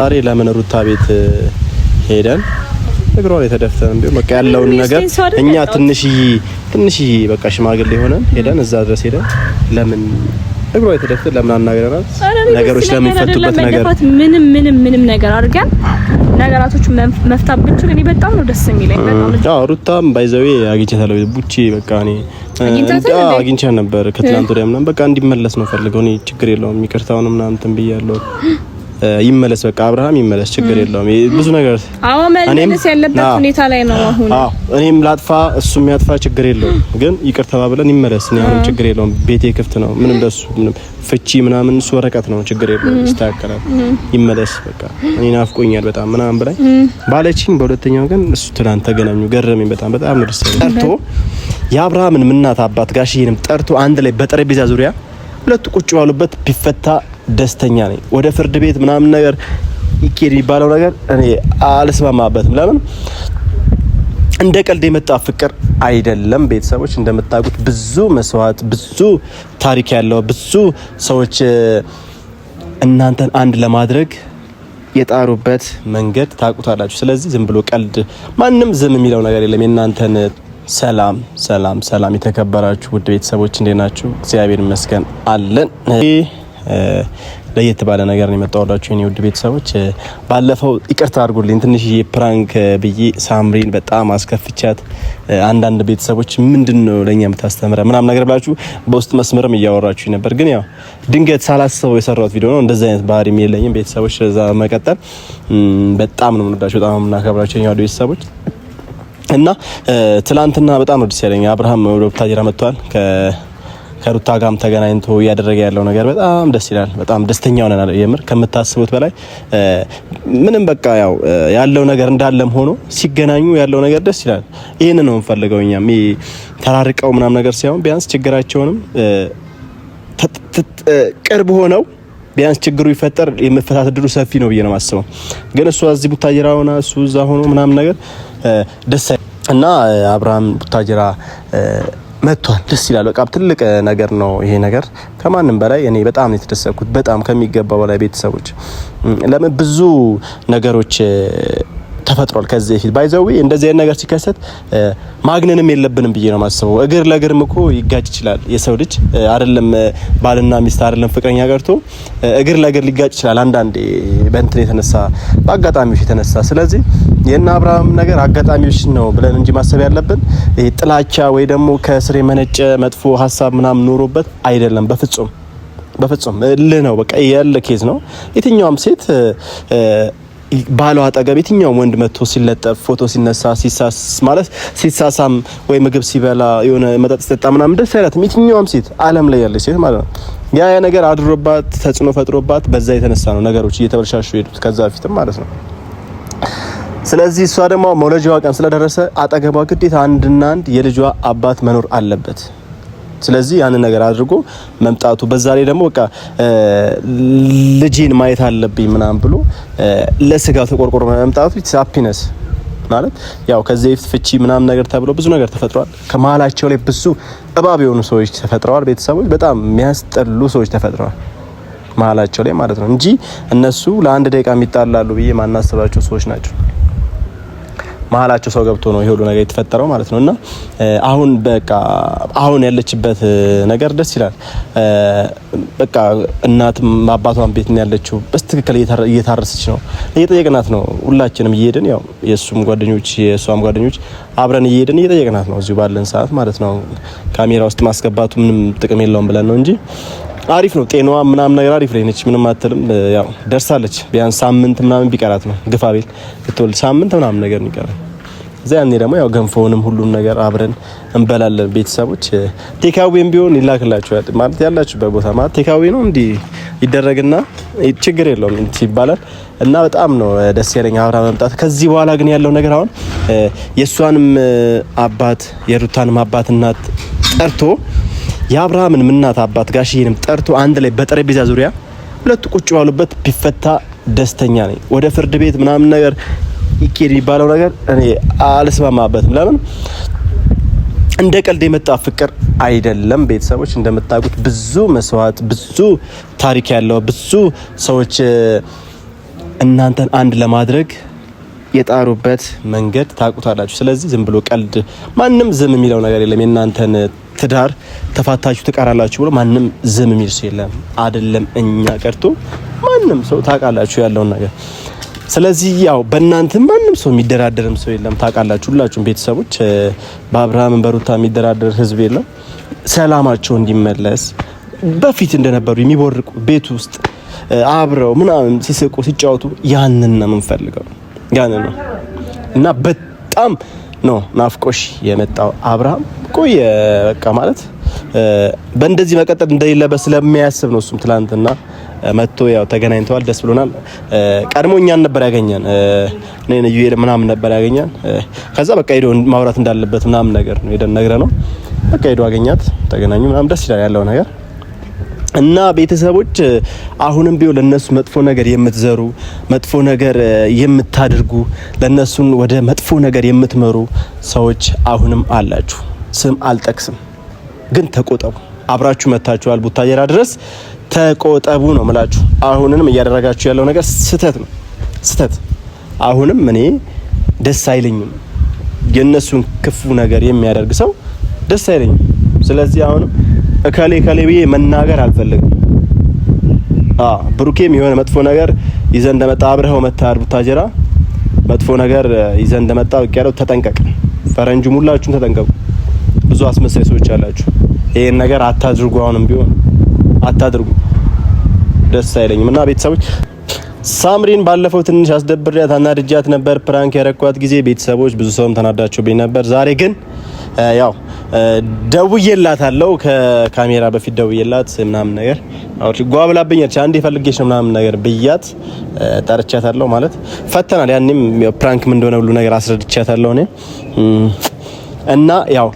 ዛሬ ለምን ሩታ ቤት ሄደን እግሯ ላይ ተደፍተን እንዴ በቃ ያለውን ነገር እኛ ትንሽዬ በቃ ሽማግሌ ሆነን ሄደን እዛ ድረስ ሄደን ለምን እግሯ ላይ ተደፍተን ለምን አናገረናል? ነገሮች ለምን ፈቱበት ነገር ምንም ነገር አድርገን ነገራቶች መፍታት ብንችል እኔ በጣም ነው ደስ የሚለኝ። በጣም ሩታም ባይዘዌ አግኝቻታለሁ። ቡቺ በቃ እኔ አግኝቻት ነበር ከትላንት ወዲያ ምናምን በቃ እንዲመለስ ነው ፈልገው። እኔ ችግር የለውም ይቅርታውን ምናምን ተንብያለሁ። ይመለስ በቃ አብርሃም ይመለስ ችግር የለውም። ብዙ ነገር መመለስ ያለበት ሁኔታ ላይ ነው አሁን። እኔም ላጥፋ እሱም ያጥፋ ችግር የለውም፣ ግን ይቅርታ ባብለን ይመለስ። እኔ አሁን ችግር የለውም፣ ቤቴ ክፍት ነው። ምንም ደሱ ምንም ፍቺ ምናምን እሱ ወረቀት ነው ችግር የለውም፣ ይስተካከላል። ይመለስ በቃ እኔ ናፍቆኛል በጣም ምናምን ብላኝ ባለችኝ። በሁለተኛው ግን እሱ ትናንት ተገናኙ፣ ገረመኝ በጣም ነው ደስ ያለኝ። ጠርቶ የአብርሃምን እናት አባት ጋሽዬንም ጠርቶ አንድ ላይ በጠረጴዛ ዙሪያ ሁለቱ ቁጭ ባሉበት ቢፈታ ደስተኛ ነኝ። ወደ ፍርድ ቤት ምናምን ነገር ይኬድ የሚባለው ነገር እኔ አልስማማበትም። ለምን እንደ ቀልድ የመጣ ፍቅር አይደለም። ቤተሰቦች እንደምታውቁት ብዙ መስዋዕት፣ ብዙ ታሪክ ያለው ብዙ ሰዎች እናንተን አንድ ለማድረግ የጣሩበት መንገድ ታውቁታላችሁ። ስለዚህ ዝም ብሎ ቀልድ ማንም ዝም የሚለው ነገር የለም። የእናንተን ሰላም የተከበራችሁ ውድ ቤተሰቦች እንዴት ናችሁ? እግዚአብሔር ይመስገን አለን። ለየት ባለ ነገር ነው የመጣሁላችሁ የኔ ውድ ቤተሰቦች። ባለፈው ይቅርታ አድርጉልኝ ትንሽዬ ፕራንክ ብዬ ሳምሪን በጣም አስከፍቻት። አንዳንድ ቤተሰቦች ምንድነው ለኛ የምታስተምረ ምናምን ነገር ብላችሁ በውስጥ መስመርም እያወራችሁ ነበር። ግን ያው ድንገት ሳላስበው የሰራሁት ቪዲዮ ነው። እንደዛ አይነት ባህሪም የለኝም ቤተሰቦች። ለዛ መቀጠል በጣም ነው የምንወዳችሁ፣ በጣም ነው የምናከብራችሁ የኛ ውድ ቤተሰቦች። እና ትላንትና በጣም ነው ደስ ያለኝ። አብርሃም ወደ ቡታጅራ መጥቷል። ከሩታ ጋርም ተገናኝቶ እያደረገ ያለው ነገር በጣም ደስ ይላል። በጣም ደስተኛ ሆነናል። የምር ከምታስቡት በላይ ምንም በቃ ያው ያለው ነገር እንዳለም ሆኖ ሲገናኙ ያለው ነገር ደስ ይላል። ይሄን ነው የምፈልገው። እኛም ተራርቀው ምናም ነገር ሳይሆን ቢያንስ ችግራቸውንም ቅርብ ሆነው ቢያንስ ችግሩ ይፈጠር የመፈታት እድሉ ሰፊ ነው ብዬ ነው የማስበው። ግን እሱ እዚህ ቡታጅራ ሆነ እሱ እዛ ሆኖ ምናም ነገር ደስ እና አብርሃም ቡታጅራ መጥቷል። ደስ ይላል። በቃ ትልቅ ነገር ነው ይሄ ነገር። ከማንም በላይ እኔ በጣም ነው የተደሰኩት፣ በጣም ከሚገባው በላይ ቤተሰቦች። ለምን ብዙ ነገሮች ተፈጥሯል ከዚህ በፊት ባይዘው እንደዚህ አይነት ነገር ሲከሰት ማግነንም የለብንም ብዬ ነው ማስበው። እግር ለእግርም እኮ ይጋጭ ይችላል የሰው ልጅ አይደለም፣ ባልና ሚስት አይደለም ፍቅረኛ ገርቶ እግር ለእግር ሊጋጭ ይችላል አንዳንዴ በእንትን የተነሳ በአጋጣሚዎች የተነሳ። ስለዚህ የና አብርሃም ነገር አጋጣሚዎች ነው ብለን እንጂ ማሰብ ያለብን ይሄ ጥላቻ ወይ ደግሞ ከስር የመነጨ መጥፎ ሀሳብ ምናምን ኖሮበት አይደለም። በፍጹም እልህ ነው በቃ ያለ ኬዝ ነው። የትኛውም ሴት ባሏ አጠገብ የትኛውም ወንድ መጥቶ ሲለጠፍ ፎቶ ሲነሳ ሲሳሳም ወይ ምግብ ሲበላ የሆነ መጠጥ ሲጠጣ ምናምን ደስ አይላትም። የትኛውም ሴት ዓለም ላይ ያለች ሴት ማለት ነው። ያ ነገር አድሮባት ተጽዕኖ ፈጥሮባት በዛ የተነሳ ነው ነገሮች እየተበላሹ ሄዱት ከዛ በፊትም ማለት ነው። ስለዚህ እሷ ደግሞ መውለጃዋ ቀን ስለደረሰ አጠገቧ ግዴታ አንድና አንድ የልጇ አባት መኖር አለበት። ስለዚህ ያንን ነገር አድርጎ መምጣቱ በዛ ላይ ደግሞ በቃ ልጄን ማየት አለብኝ ምናምን ብሎ ለስጋው ተቆርቆሮ መምጣቱ ሃፒነስ ማለት ያው ከዚህ ፍቺ ምናምን ነገር ተብሎ ብዙ ነገር ተፈጥሯል። ከመሀላቸው ላይ ብዙ እባብ የሆኑ ሰዎች ተፈጥረዋል። ቤተሰቦች በጣም የሚያስጠሉ ሰዎች ተፈጥረዋል መሀላቸው ላይ ማለት ነው እንጂ እነሱ ለአንድ ደቂቃ የሚጣላሉ ብዬ ማናስባቸው ሰዎች ናቸው። መሀላቸው ሰው ገብቶ ነው ይሄ ሁሉ ነገር የተፈጠረው ማለት ነውና አሁን ያለችበት ነገር ደስ ይላል። በቃ እናትም አባቷን ቤት ነው ያለችው። በስትክክል እየታረሰች ነው። እየጠየቅናት ነው ሁላችንም እየሄድን ያው የእሷም ጓደኞች አብረን እየሄድን እየጠየቅናት ነው እዚሁ ባለን ሰዓት ማለት ነው። ካሜራ ውስጥ ማስገባቱ ምንም ጥቅም የለውም ብለን ነው እንጂ አሪፍ ነው። ጤናዋ ምናምን ነገር አሪፍ ላይ ነች። ምንም አትልም። ያው ደርሳለች። ቢያንስ ሳምንት ምናምን ቢቀራት ነው ግፋቤል ብትወልድ ሳምንት ምናምን ነገር ይቀራል። ያኔ ደግሞ ያው ገንፎውንም ሁሉም ነገር አብረን እንበላለን። ቤተሰቦች ቴካዌም ቢሆን ይላክላችኋል ማለት ያላችሁበት ቦታ ማለት ቴካዌ ነው እንዲ ይደረግና ችግር የለውም ይባላል። እና በጣም ነው ደስ ያለኝ አብርሃም መምጣት። ከዚህ በኋላ ግን ያለው ነገር አሁን የሷንም አባት የሩታንም አባት እናት ጠርቶ የአብርሃምን እናት አባት ጋሽዬንም ጠርቶ አንድ ላይ በጠረጴዛ ዙሪያ ሁለቱ ቁጭ ባሉበት ቢፈታ ደስተኛ ነኝ። ወደ ፍርድ ቤት ምናምን ነገር ይኬድ የሚባለው ነገር እኔ አልስማማበትም። ለምን እንደ ቀልድ የመጣ ፍቅር አይደለም። ቤተሰቦች እንደምታውቁት ብዙ መስዋዕት፣ ብዙ ታሪክ ያለው ብዙ ሰዎች እናንተን አንድ ለማድረግ የጣሩበት መንገድ ታውቁታላችሁ። ስለዚህ ዝም ብሎ ቀልድ ማንም ዝም የሚለው ነገር የለም። የእናንተን ትዳር ተፋታችሁ ትቀራላችሁ ብሎ ማንም ዝም የሚል ሰው የለም። አይደለም እኛ ቀርቶ ማንም ሰው ታውቃላችሁ ያለውን ነገር። ስለዚህ ያው በእናንተ ማንም ሰው የሚደራደርም ሰው የለም። ታውቃላችሁ ሁላችሁም ቤተሰቦች በአብርሃም በሩታ የሚደራደር ህዝብ የለም። ሰላማቸው እንዲመለስ በፊት እንደነበሩ የሚቦርቁ ቤት ውስጥ አብረው ምናምን ሲስቁ ሲጫወቱ ያንን ነው የምንፈልገው። ያንን ነው እና በጣም ነው ናፍቆሽ የመጣው አብርሃም ቆየ በቃ ማለት በእንደዚህ መቀጠል እንደሌለበት ስለሚያስብ ነው። እሱም ትላንትና መጥቶ ያው ተገናኝተዋል። ደስ ብሎናል። ቀድሞ እኛን ነበር ያገኘን እኔ ዩኤል ምናምን ነበር ያገኘን። ከዛ በቃ ሄዶ ማውራት እንዳለበት ምናምን ነገር ነው ሄደን ነግረነው በቃ ሄዶ አገኛት ተገናኙ ምናምን ደስ ይላል ያለው ነገር። እና ቤተሰቦች አሁንም ቢሆን ለነሱ መጥፎ ነገር የምትዘሩ መጥፎ ነገር የምታደርጉ ለነሱን ወደ መጥፎ ነገር የምትመሩ ሰዎች አሁንም አላችሁ። ስም አልጠቅስም ግን ተቆጠቡ። አብራችሁ መታችኋል ቡታየራ ድረስ ተቆጠቡ ነው የምላችሁ። አሁንም እያደረጋችሁ ያለው ነገር ስህተት ነው፣ ስህተት። አሁንም እኔ ደስ አይለኝም የነሱን ክፉ ነገር የሚያደርግ ሰው ደስ አይለኝም። ስለዚህ አሁንም እከሌ ብዬ መናገር አልፈልግም። ብሩኬም የሆነ መጥፎ ነገር ይዘን እንደመጣ አብረው መታር ቡታጀራ መጥፎ ነገር ይዘን እንደመጣ ወቂያለው ተጠንቀቅ። ፈረንጁም ሁላችሁም ተጠንቀቁ። ብዙ አስመሳይ ሰዎች አላችሁ። ይሄን ነገር አታድርጉ። አሁንም ቢሆን አታድርጉ። ደስ አይለኝም። እና ቤተሰቦች ሳምሪን ባለፈው ትንሽ አስደብሪያት አናድጃት ነበር ፕራንክ ያረኳት ጊዜ ቤተሰቦች ብዙ ሰውም ተናዳችሁብኝ ነበር። ዛሬ ግን ያው ደውዬላታለሁ ከካሜራ በፊት ደውዬላት ምናምን ነገር አውርቼ ጓብላብኛች አንዴ ፈልጌሽ ምናምን ነገር ብያት ጠርቻታለሁ። ማለት ፈተናል። ያኔም ፕራንክ ምን እንደሆነ ሁሉ ነገር አስረድቻታለሁ እኔ እና ያው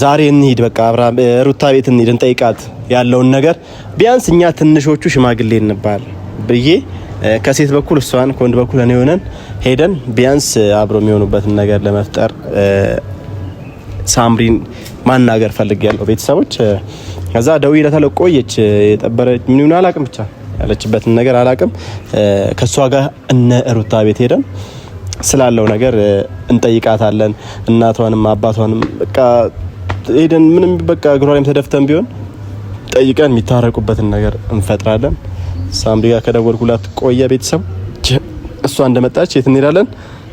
ዛሬ እንሂድ በቃ አብርሃም ሩታ ቤት እንሂድ እንጠይቃት ያለውን ነገር ቢያንስ እኛ ትንሾቹ ሽማግሌ እንባል ብዬ ከሴት በኩል እሷን ከወንድ በኩል እኔ ሆነን ሄደን ቢያንስ አብሮ የሚሆኑበትን ነገር ለመፍጠር ሳምሪን ማናገር ፈልጌያለሁ ቤተሰቦች። ከዛ ደውዬላታለሁ ቆየች የጠበረች ምን ይሆናል አላቅም ብቻ ያለችበትን ነገር አላቅም። ከሷ ጋር እነ ሩታ ቤት ሄደን ስላለው ነገር እንጠይቃታለን። እናቷንም አባቷንም በቃ ሄደን ምንም በቃ እግሯ ላይም ተደፍተን ቢሆን ጠይቀን የሚታረቁበትን ነገር እንፈጥራለን። ሳምሪ ጋር ከደወልኩላት ቆየ ቤተሰብ። እሷ እንደመጣች የት እንሄዳለን?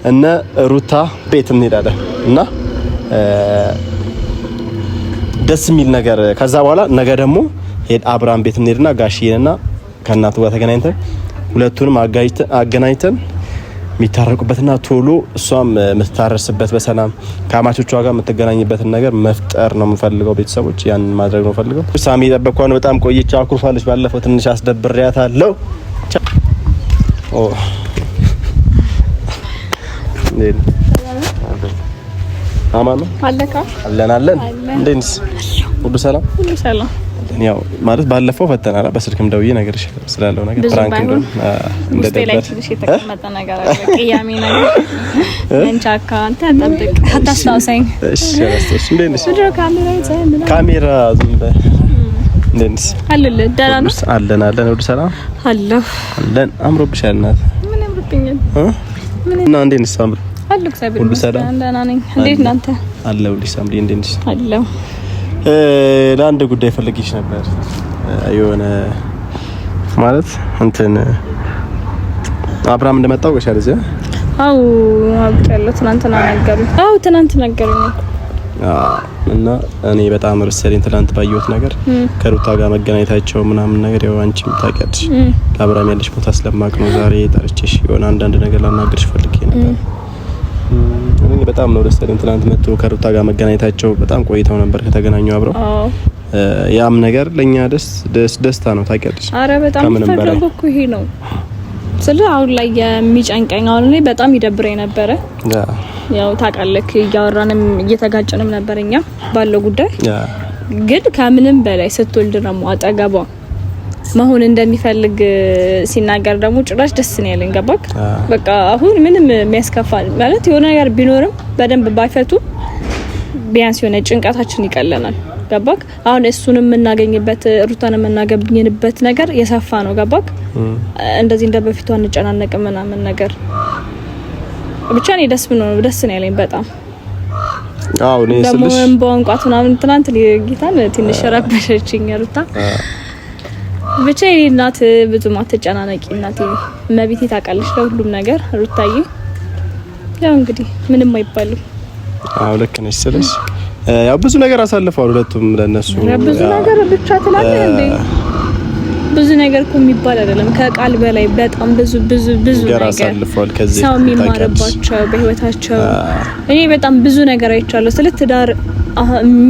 እነ ሩታ ቤት እንሄዳለን እና ደስ የሚል ነገር ከዛ በኋላ ነገ ደግሞ ሄድ አብርሃም ቤት እንሄድና ጋሽዬንና ከእናቱ ጋር ተገናኝተን ሁለቱንም አገናኝተን የሚታረቁበትና ቶሎ እሷም የምትታረስበት በሰላም ከአማቾቿ ጋር የምትገናኝበትን ነገር መፍጠር ነው የምፈልገው ቤተሰቦች። ያን ማድረግ ነው ፈልገው። ሳሚ ጠበቅኳን በጣም ቆየች፣ አኩርፋለች። ባለፈው ትንሽ አስደብሬያታለሁ። አማን አለካ አለን እንዴንስ ሁሉ ሰላም ያው ማለት ባለፈው ፈተናላ በስልክም ደውዬ ነገር ስላለው ነገር ፕራንክ እንደሆነ እንደደበረ የተቀመጠ ነገር አለ ቅያሜ ነገር እንቻካ አንተ ተጠብቅ አታስታውሰኝ። እሺ አላስታውስ እንዴንስ ካሜራ ዝም በ እንዴንስ አለለ ደህና ነው አለን ሁሉ ሰላም አለን አምሮብሻል እናት ምን አምሮብኛል ምን እና እንዴንስ ሳምሪ አለክ ሳብሪ ሁሉ ሰላም ደህና ነኝ። እንዴት ናንተ? አለሁልሽ ሳምሪ እንዴት ነሽ? አለሁ። ለአንድ ጉዳይ ፈልጌሽ ነበር። የሆነ ማለት እንትን አብርሃም እንደመጣው ቀሻለ እዚህ አው አውቃለሁ። ትናንት ነገሩኝ። እና እኔ በጣም ርሰሪን ትናንት ባየሁት ነገር ከሩታ ጋር መገናኘታቸው ምናምን ነገር ያው አንቺም ታውቂያለሽ ለአብርሃም ያለሽ ቦታ ስለማቅ ነው ዛሬ ጠርቼሽ የሆነ አንዳንድ ነገር ላናግርሽ ፈልጌ ነበር። እኔ በጣም ነው ደስተኛ ትናንት መጥቶ ከሩታ ጋር መገናኘታቸው በጣም ቆይተው ነበር ከተገናኙ አብረው። ያም ነገር ለኛ ደስታ ነው ታውቂያለሽ። አረ በጣም ተፈረበኩ ይሄ ነው ስለ አሁን ላይ የሚጨንቀኝ አሁን ላይ በጣም ይደብረኝ ነበር። ያው ታውቃለህ እያወራንም እየተጋጨንም ነበርኛ ባለው ጉዳይ ግን ከምንም በላይ ስትወልድ ነው አጠገቧ መሆን እንደሚፈልግ ሲናገር ደግሞ ጭራሽ ደስ ነው ያለኝ። ገባክ? በቃ አሁን ምንም የሚያስከፋ ማለት የሆነ ነገር ቢኖርም በደንብ ባይፈቱ ቢያንስ የሆነ ጭንቀታችን ይቀለናል። ገባክ? አሁን እሱንም እናገኝበት ሩታንም እናገኝበት ነገር የሰፋ ነው ገባክ? እንደዚህ እንደበፊቱ አንጨናነቅ ምናምን ነገር ብቻ ነው ደስ ነው ያለኝ በጣም አው ነው ደግሞ እንቧንቋት ምናምን ትናንት ጌታን ትንሽ ረበሸችኝ ሩታ ብቻ እናት ብዙ ማትጨናነቂ እናቴ መቤቴ ታውቃለች ለሁሉም ነገር ሩታዬ ያው እንግዲህ ምንም አይባልም አው ልክ ነሽ ስለሽ ያው ብዙ ነገር አሳልፈዋል ሁለቱም ለነሱ ብዙ ነገር ብቻ ትላለህ እንዴ ብዙ ነገር እኮ የሚባል አይደለም ከቃል በላይ በጣም ብዙ ነገር አሳልፈዋል ከዚህ ሰው የሚማርባቸው በህይወታቸው እኔ በጣም ብዙ ነገር አይቻለሁ ስለ ትዳር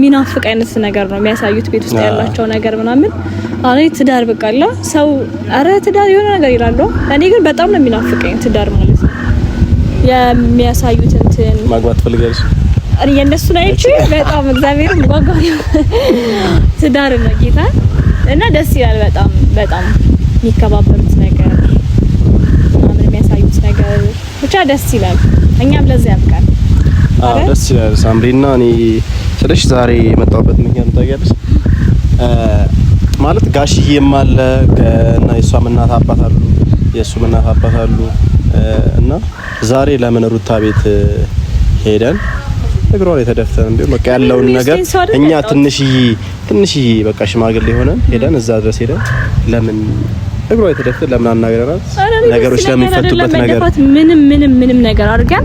ሚናፍቅ አይነት ነገር ነው የሚያሳዩት ቤት ውስጥ ያላቸው ነገር ምናምን አሬ ትዳር በቃላ ሰው አረ ትዳር የሆነ ነገር ይላሉ እኔ ግን በጣም ነው የሚናፍቀኝ ትዳር ማለት ነው የሚያሳዩት እንትን ማግባት ፈልጋለሽ አሬ የነሱ ናይቺ በጣም እግዚአብሔር ይጓጓል ትዳር ነው ጌታ እና ደስ ይላል በጣም የሚከባበሩት ነገር ምናምን የሚያሳዩት ነገር ብቻ ደስ ይላል እኛም ለዚህ ያብቃል ደስ ይላል ሳምሪና እኔ ስለሽ ዛሬ የመጣሁበት ምክንያት ታውቂያለሽ ማለት ጋሽዬም አለ እና የሷም እናት አባት አሉ የሱም እናት አባት አሉ እና ዛሬ ለምን ሩታ ቤት ሄደን እግሯ ላይ ተደፍተን ቢሆን በቃ ያለውን ነገር እኛ ትንሽዬ በቃ ሽማግሌ ሆነን ሄደን እዛ ድረስ ሄደን ለምን እግሯ ላይ ተደፍተን ለምን አናገራናት ነገሮች ለሚፈቱበት ነገር ምንም ነገር አድርገን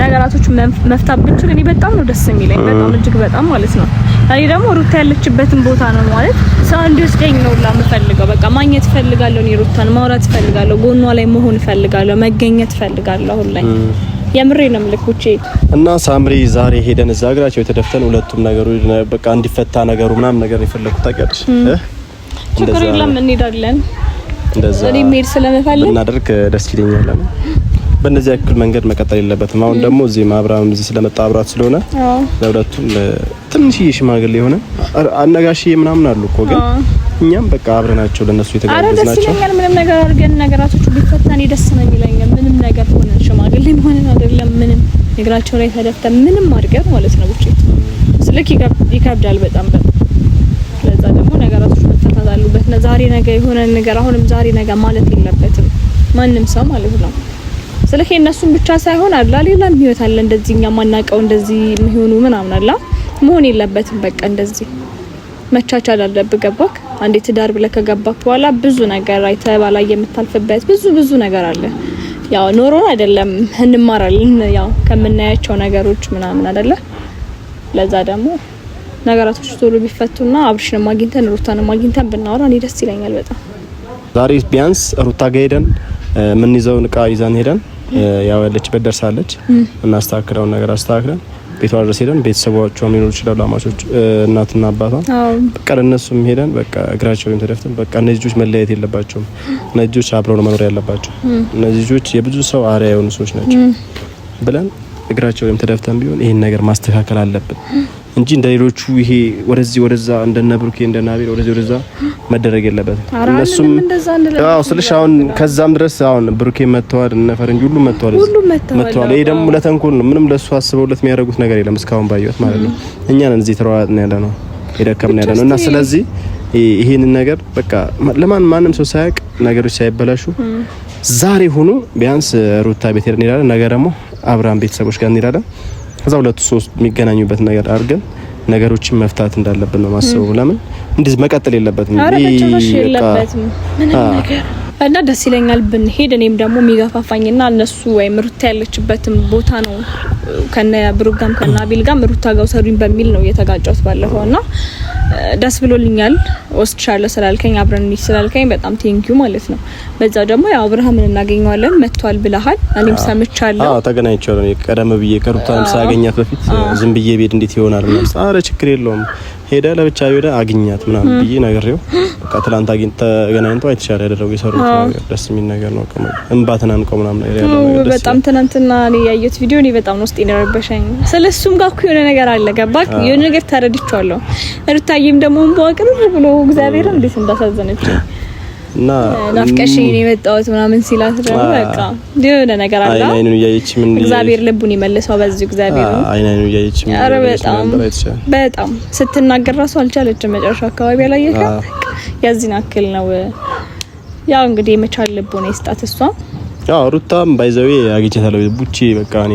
ነገራቶች መፍታት ብንችል እኔ በጣም ነው ደስ የሚለኝ በጣም እጅግ በጣም ማለት ነው እኔ ደግሞ ሩታ ያለችበትን ቦታ ነው ማለት ሰው እንዲወስደኝ ነው ለምፈልገው በቃ ማግኘት ፈልጋለሁ እኔ ሩታን ማውራት ፈልጋለሁ ጎኗ ላይ መሆን ፈልጋለሁ መገኘት ፈልጋለሁ ሁላይ የምሬ ነው ምልክቶቼ እና ሳምሪ ዛሬ ሄደን እዛ እግራቸው የተደፍተን ሁለቱም ነገሮች በቃ እንዲፈታ ነገሩ ምናምን ነገር ይፈልኩት ታውቂያለሽ ችግር የለም እንሄዳለን እንደዛ እኔ ሜል ስለመፈልግ እናደርግ ደስ ይለኛል በእነዚህ ያክል መንገድ መቀጠል የለበትም አሁን ደግሞ እዚህ ማብራም እዚህ ስለመጣ አብራት ስለሆነ ለሁለቱም ትንሽዬ ሽማግሌ ሆነ አነጋሽዬ ምናምን አሉ እኮ ግን እኛም በቃ አብረናቸው ለነሱ የተጋበዝናቸው ደስ ይለኛል ምንም ነገር አድርገን ነገራቶች ቢፈታኒ ደስ ነው የሚለኝ ምንም ነገር ሆነ ሽማግሌ ሆነ አይደለም ምንም እግራቸው ላይ ተደፍተን ምንም አድርገን ማለት ነው ብቻ ስለክ ይከብዳል በጣም ለዛ ደግሞ ነገራቶች መፈታት አሉበት ዛሬ ነገ የሆነ ነገር አሁንም ዛሬ ነገ ማለት የለበትም ማንም ሰው ማለት ነው ስለክ እነሱን ብቻ ሳይሆን አላ ሌላም ህይወት አለ እንደዚህኛ ማናቀው እንደዚህ የሚሆኑ ምናምን አላ መሆን የለበትም በቃ እንደዚህ መቻቻል አለበት ገባክ አንዴ ትዳር ብለህ ከገባክ በኋላ ብዙ ነገር አይተባላ የምታልፍበት ብዙ ነገር አለ ያው ኖሮን አይደለም እንማራለን ያው ከምናያቸው ነገሮች ምናምን አይደለ ለዛ ደግሞ ነገራቶች ቶሎ ቢፈቱና አብርሽን ማግኝተን ሩታን ማግኝተን ብናወራ እኔ ደስ ይለኛል በጣም ዛሬ ቢያንስ ሩታ ጋር ሄደን ምን ይዘውን እቃ ይዛን ሄደን ያው ያለችበት ደርሳለች እናስተካክለው ነገር አስተካክለን ቤቷ ድረስ ሄደን ቤተሰቦቿም ሊኖሩ ይችላሉ አማቾች እናትና አባቷ በቃ ለነሱም ሄደን በቃ እግራቸውን ተደፍተን በቃ እነዚህ ልጆች መለያየት የለባቸውም እነዚህ ልጆች አብረው ነው መኖር ያለባቸው እነዚህ ልጆች የብዙ ሰው አሪያ የሆኑ ሰዎች ናቸው ብለን እግራቸውን ተደፍተን ቢሆን ይሄን ነገር ማስተካከል አለብን እንጂ እንደሌሎቹ ይሄ ወደዛ እንደነ ብሩኬ እንደነ አቤል ወደዛ መደረግ የለበትም እነሱም አዎ ስለሽ አሁን ከዛም ድረስ አሁን ብሩኬ መተዋል እነ ፈረንጅ ሁሉ መተዋል ይሄ ደግሞ ለተንኮል ነው ምንም ለሱ አስበውለት የሚያደርጉት ነገር የለም እስካሁን ባየሁት ማለት ነው እኛን እዚህ ተሯዋጥን ያለ ነው የደከምን ያለ ነው እና ስለዚህ ይሄንን ነገር በቃ ማንም ሰው ሳያውቅ ነገሮች ሳይበላሹ ዛሬ ሆኖ ቢያንስ ሩታ ቤት ሄደን እንሄዳለን ነገ ደግሞ አብርሃም ቤተሰቦች ጋር እንሄዳለን ከዛ ሁለቱ ሶስት የሚገናኙበት ነገር አድርገን ነገሮችን መፍታት እንዳለብን ነው ማስበው ለምን እንደዚህ መቀጠል የለበትም የለበትም ምንም ነገር እና ደስ ይለኛል ብንሄድ እኔም ደግሞ የሚገፋፋኝና እነሱ ወይም ሩታ ያለችበትም ቦታ ነው ከነ ብሩጋም ከነ አቤል ጋር ሩታ ጋር ሰሩኝ በሚል ነው የተጋጨሁት ባለፈውና ደስ ብሎልኛል ወስቻለሁ ስላልከኝ አብረን ስላልከኝ በጣም ቴንኪው ማለት ነው በዛው ደግሞ ያው አብርሃምን እናገኘዋለን መጥቷል ብለሃል እኔም ሰምቻለሁ ተገናኝቻለሁ ቀደም ብዬ ከሩታም ሳገኛት በፊት ዝም ብዬ ቤት እንዴት ይሆናል ማለት አረ ችግር የለውም ሄዳ ለብቻ ሄዳ አግኛት ምናምን ብዬ ነገርየው በቃ ትላንት ተገናኝተው አይተሻለ ያደረገው የሰሩት ነገር ደስ የሚል ነገር ነው እንባተና አንቀው ምናምን ነገር ያለው ነገር በጣም ትናንትና እኔ ያየሁት ቪዲዮ እኔ በጣም ውስጥ ይነረበሻኝ ስለሱም ጋር እኮ የሆነ ነገር አለ ገባክ የሆነ ነገር ተረድቻለሁ ሩታዬም ደግሞ እንባቅር ብሎ እግዚአብሔር እንዴት እንዳሳዘነች እና ናፍቀሽኝ ነው የመጣሁት ምናምን ሲላት ደግሞ በቃ የሆነ ነገር አለ። አይኑን እያየች ምን እግዚአብሔር ልቡን ይመልሰው በዚህ እግዚአብሔር ነው። አይኑን እያየች ምን በጣም ስትናገር ራሱ አልቻለችም። መጨረሻ አካባቢ ላይ ያዚህን አክል ነው። ያው እንግዲህ የመቻል ልቡን ይስጣት እሷ። ያው ሩታም ባይዘዌ አግኝቻታለሁ። ቡቺ በቃ እኔ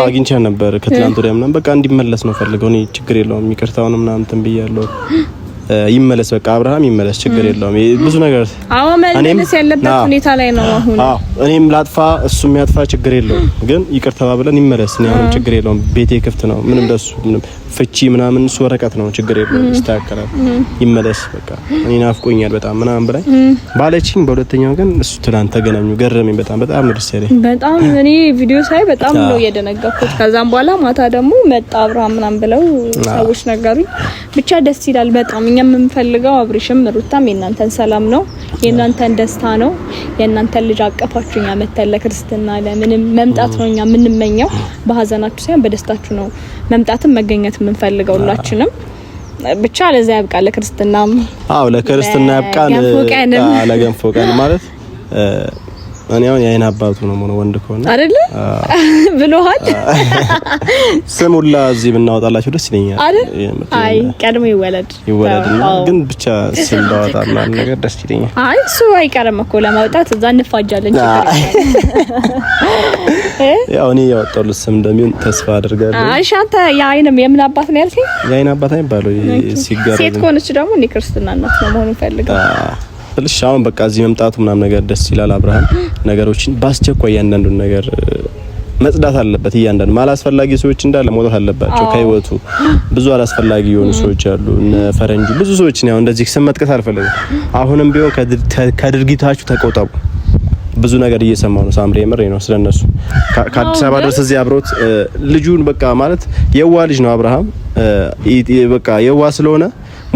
አግኝቻት ነበር ከትላንት ወዲያ ምናምን በቃ እንዲመለስ ነው ፈልገው። እኔ ችግር የለውም ይቅርታውን ምናምን ተንብያለሁ። ይመለስ በቃ አብርሃም ይመለስ፣ ችግር የለውም። ብዙ ነገር መመለስ ያለበት ሁኔታ ላይ ነው አሁን። እኔም ላጥፋ እሱም ያጥፋ ችግር የለውም፣ ግን ይቅርታ ብለን ይመለስ። እኔ አሁን ችግር የለውም፣ ቤቴ ክፍት ነው። ምንም ደሱ ምንም ፍቺ ምናምን እሱ ወረቀት ነው፣ ችግር የለውም፣ ይስተካከላል። ይመለስ በቃ እኔ ናፍቆኛል በጣም ምናምን ብላኝ ባለችኝ። በሁለተኛው ግን እሱ ትናንት ተገናኙ፣ ገረመኝ በጣም ነው ደስ ያለኝ። በጣም እኔ ቪዲዮ ሳይ በጣም ነው የደነገጥኩት። ከዛም በኋላ ማታ ደግሞ መጣ አብርሃም ምናምን ብለው ሰዎች ነገሩኝ። ብቻ ደስ ይላል በጣም። እኛ የምንፈልገው አብርሽም ሩታም የእናንተን ሰላም ነው፣ የእናንተን ደስታ ነው። የእናንተን ልጅ አቀፋችሁ እኛ መተለ ክርስትና ለምንም መምጣት ነው እኛ የምንመኘው። በሀዘናችሁ ሳይሆን በደስታችሁ ነው መምጣትም መገኘት የምንፈልገው ሁላችንም። ብቻ ለዛ ያብቃ ለክርስትናም። ለክርስትና ያብቃን። ለገንፎ ቀን ማለት እኔ አሁን የአይን አባቱ ነው ሆነ ወንድ ከሆነ አይደለ ብሎሃል። ስሙላ እዚህ ብናወጣላችሁ ደስ ይለኛል አይ ቀድሞ ይወለድና ግን ብቻ ስም ባወጣላ ነገር ደስ ይለኛል። አይ እሱ አይቀርም እኮ ለማውጣት እዛ እንፋጃለን ችግር ያው እኔ ያወጣሁት ስም እንደሚሆን ተስፋ አድርጋለሁ። እሺ አንተ የአይንም የምን አባት ነው ያልከኝ? የአይን አባት አይባለው ሲጋራ ሴት ከሆነች ደግሞ እኔ ክርስትና እናት ነው መሆን ፈልገው ትልሽ አሁን በቃ እዚህ መምጣቱ ምናምን ነገር ደስ ይላል። አብርሃም ነገሮችን ባስቸኳይ እያንዳንዱን ነገር መጽዳት አለበት። እያንዳንዱ ማላስፈላጊ ሰዎች እንዳለ መውጣት አለባቸው ከህይወቱ። ብዙ አላስፈላጊ የሆኑ ሰዎች አሉ፣ እነ ፈረንጁ ብዙ ሰዎች ነው። እንደዚህ ስም መጥቀስ አልፈልግም። አሁንም ቢሆን ከድርጊታችሁ ተቆጠቡ። ብዙ ነገር እየሰማሁ ነው ሳምሪ፣ የምሬ ነው ስለነሱ። ከአዲስ አበባ ድረስ እዚህ አብሮት ልጁን በቃ ማለት የዋ ልጅ ነው አብርሃም። በቃ የዋ ስለሆነ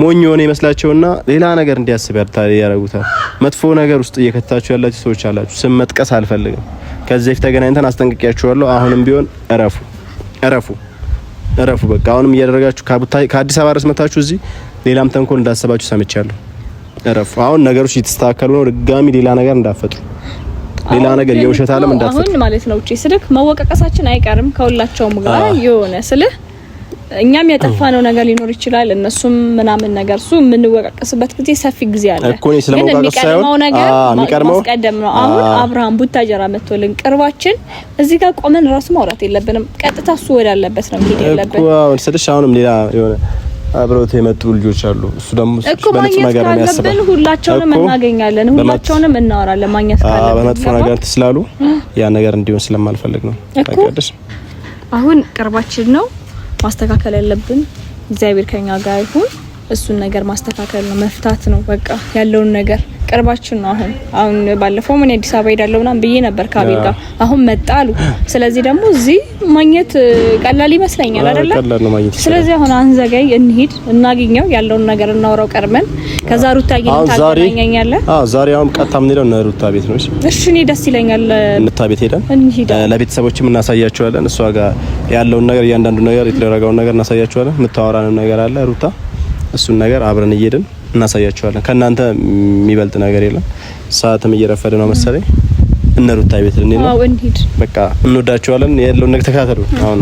ሞኝ የሆነ ይመስላቸውና ሌላ ነገር እንዲያስብ ያደርጉታል። መጥፎ ነገር ውስጥ እየከታችሁ ያላችሁ ሰዎች አላችሁ። ስም መጥቀስ አልፈልግም። ከዚህ በፊት ተገናኝተን አስጠንቅቄያችኋለሁ። አሁንም ቢሆን እረፉ። በቃ አሁንም እያደረጋችሁ ከአዲስ አበባ ድረስ መታችሁ እዚህ ሌላም ተንኮል እንዳሰባችሁ ሰምቻለሁ። እረፉ። አሁን ነገሮች እየተስተካከሉ ነው። ድጋሚ ሌላ ነገር እንዳፈጥሩ፣ ሌላ ነገር የውሸት ዓለም እንዳፈጥሩ አሁን ማለት ነው። እቺ ስልክ መወቀቀሳችን አይቀርም ከሁላቸውም ጋር የሆነ ስልህ እኛም ያጠፋነው ነገር ሊኖር ይችላል። እነሱም ምናምን ነገር እሱ የምንወቀቀስበት ጊዜ ሰፊ ጊዜ አለ እኮ ነው። ስለማውቀቅ ሳይሆን የሚቀርመው ማስቀደም ነው። አሁን አብርሃም ቡታጀራ መጥቶልን ቅርባችን እዚህ ጋር ቆመን ራሱ ማውራት የለብንም። ቀጥታ እሱ ወዳለበት ነው መሄድ ያለበት እኮ። አሁን ስልሽ አሁንም ሌላ የሆነ አብረውት የመጡ ልጆች አሉ። እሱ ደግሞ በመጥፎ ነገር ነው ያስባል። ሁላቸውንም እናገኛለን፣ ሁላቸውንም እናወራለን። ማግኘት ካለ በመጥፎ ነገር ስላሉ ያ ነገር እንዲሆን ስለማልፈልግ ነው። ታውቂያለሽ አሁን ቅርባችን ነው ማስተካከል ያለብን። እግዚአብሔር ከኛ ጋር ይሁን። እሱን ነገር ማስተካከል ነው መፍታት ነው በቃ ያለውን ነገር። ቅርባችን ነው አሁን ባለፈው ምን አዲስ አበባ ሄዳለሁ ምናምን ብዬ ነበር ካቤል ጋር። አሁን መጣሉ። ስለዚህ ደግሞ እዚህ ማግኘት ቀላል ይመስለኛል አይደለ? ስለዚህ አሁን አንዘጋይ፣ እንሂድ፣ እናገኘው፣ ያለውን ነገር እናወራው ቀርመን። ከዛ ሩታ ታገናኛኛለህ? ዛሬ አሁን ቀጥታ ምን ሄደው ነው ሩታ ቤት ነው። እሺ እኔ ደስ ይለኛል። ሩታ ቤት ሄደን ለቤተሰቦችም እናሳያቸዋለን። እሷ ጋር ያለውን ነገር እያንዳንዱ ነገር የተደረገውን ነገር እናሳያቸዋለን። የምታወራንም ነገር አለ ሩታ፣ እሱን ነገር አብረን እየሄድን እናሳያቸዋለን። ከናንተ የሚበልጥ ነገር የለም። ሰዓትም እየረፈደ ነው መሰለኝ። እነ ሩታ ቤት እንሂድ። በቃ እንወዳቸዋለን። ያለውን ነገር ተከታተሉ አሁን